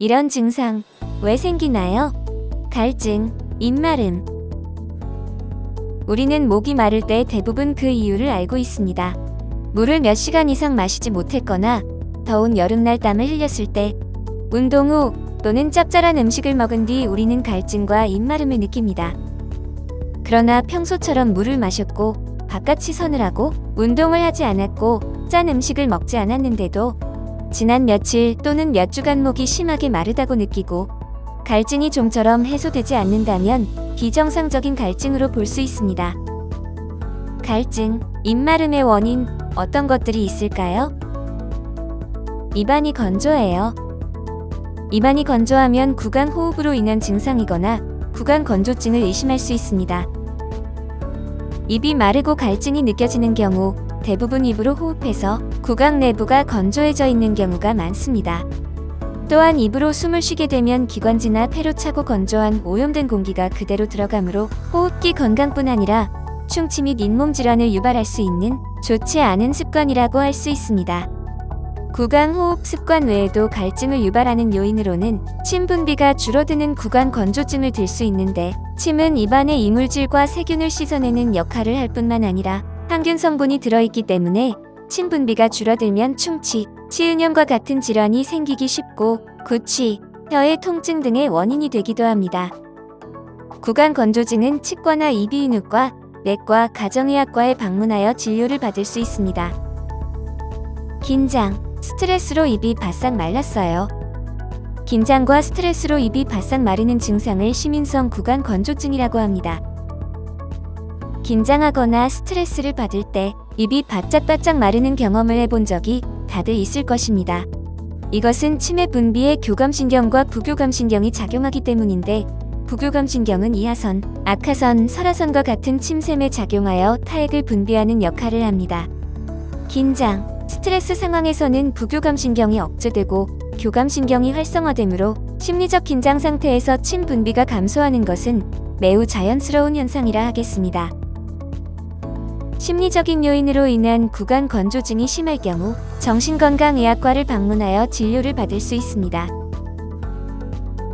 이런 증상 왜 생기나요? 갈증, 입마름. 우리는 목이 마를 때 대부분 그 이유를 알고 있습니다. 물을 몇 시간 이상 마시지 못했거나 더운 여름날 땀을 흘렸을 때, 운동 후 또는 짭짤한 음식을 먹은 뒤 우리는 갈증과 입마름을 느낍니다. 그러나 평소처럼 물을 마셨고 바깥 시선을 하고 운동을 하지 않았고 짠 음식을 먹지 않았는데도 지난 며칠 또는 몇 주간 목이 심하게 마르다고 느끼고 갈증이 좀처럼 해소되지 않는다면 비정상적인 갈증으로 볼 수 있습니다. 갈증, 입마름의 원인 어떤 것들이 있을까요? 입안이 건조해요. 입안이 건조하면 구강 호흡으로 인한 증상이거나 구강 건조증을 의심할 수 있습니다. 입이 마르고 갈증이 느껴지는 경우 대부분 입으로 호흡해서 구강 내부가 건조해져 있는 경우가 많습니다. 또한 입으로 숨을 쉬게 되면 기관지나 폐로 차고 건조한 오염된 공기가 그대로 들어가므로 호흡기 건강뿐 아니라 충치 및 잇몸 질환을 유발할 수 있는 좋지 않은 습관이라고 할 수 있습니다. 구강 호흡 습관 외에도 갈증을 유발하는 요인으로는 침 분비가 줄어드는 구강 건조증을 들 수 있는데, 침은 입안의 이물질과 세균을 씻어내는 역할을 할 뿐만 아니라 항균 성분이 들어있기 때문에 침 분비가 줄어들면 충치, 치은염과 같은 질환이 생기기 쉽고 구취, 혀의 통증 등의 원인이 되기도 합니다. 구강 건조증은 치과나 이비인후과, 내과, 가정의학과에 방문하여 진료를 받을 수 있습니다. 긴장, 스트레스로 입이 바싹 말랐어요. 긴장과 스트레스로 입이 바싹 마르는 증상을 시민성 구강 건조증이라고 합니다. 긴장하거나 스트레스를 받을 때 입이 바짝바짝 마르는 경험을 해본 적이 다들 있을 것입니다. 이것은 침의 분비에 교감신경과 부교감신경이 작용하기 때문인데, 부교감신경은 이하선, 악하선, 설하선과 같은 침샘에 작용하여 타액을 분비하는 역할을 합니다. 긴장, 스트레스 상황에서는 부교감신경이 억제되고 교감신경이 활성화되므로 심리적 긴장 상태에서 침 분비가 감소하는 것은 매우 자연스러운 현상이라 하겠습니다. 심리적인 요인으로 인한 구강 건조증이 심할 경우 정신건강의학과를 방문하여 진료를 받을 수 있습니다.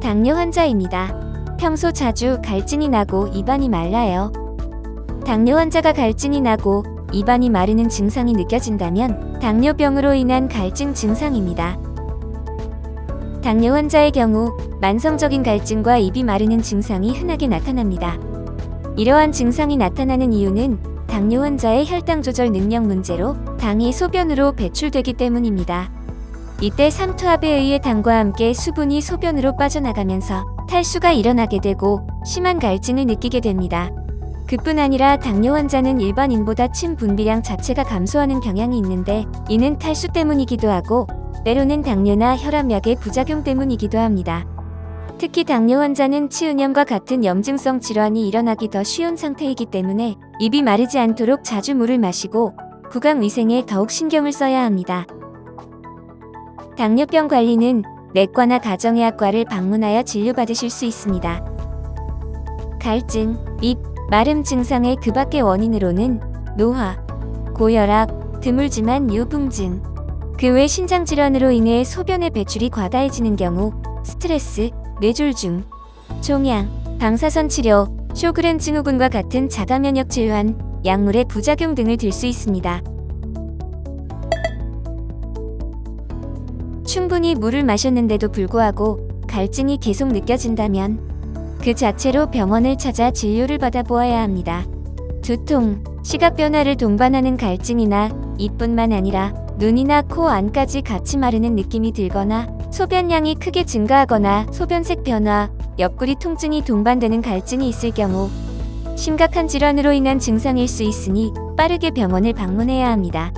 당뇨 환자입니다. 평소 자주 갈증이 나고 입안이 말라요. 당뇨 환자가 갈증이 나고 입안이 마르는 증상이 느껴진다면 당뇨병으로 인한 갈증 증상입니다. 당뇨 환자의 경우 만성적인 갈증과 입이 마르는 증상이 흔하게 나타납니다. 이러한 증상이 나타나는 이유는 당뇨 환자의 혈당 조절 능력 문제로 당이 소변으로 배출되기 때문입니다. 이때 삼투압에 의해 당과 함께 수분이 소변으로 빠져나가면서 탈수가 일어나게 되고 심한 갈증을 느끼게 됩니다. 그뿐 아니라 당뇨 환자는 일반인보다 침 분비량 자체가 감소하는 경향이 있는데, 이는 탈수 때문이기도 하고 때로는 당뇨나 혈압약의 부작용 때문이기도 합니다. 특히 당뇨 환자는 치은염과 같은 염증성 질환이 일어나기 더 쉬운 상태이기 때문에 입이 마르지 않도록 자주 물을 마시고 구강 위생에 더욱 신경을 써야 합니다. 당뇨병 관리는 내과나 가정의학과를 방문하여 진료받으실 수 있습니다. 갈증, 입 마름 증상의 그 밖의 원인으로는 노화, 고혈압, 드물지만 유붕증, 그 외 신장질환으로 인해 소변의 배출이 과다해지는 경우 스트레스, 뇌졸중, 종양, 방사선 치료, 쇼그렌 증후군과 같은 자가면역 질환, 약물의 부작용 등을 들 수 있습니다. 충분히 물을 마셨는데도 불구하고 갈증이 계속 느껴진다면 그 자체로 병원을 찾아 진료를 받아보아야 합니다. 두통, 시각 변화를 동반하는 갈증이나 입뿐만 아니라 눈이나 코 안까지 같이 마르는 느낌이 들거나 소변량이 크게 증가하거나 소변색 변화, 옆구리 통증이 동반되는 갈증이 있을 경우 심각한 질환으로 인한 증상일 수 있으니 빠르게 병원을 방문해야 합니다.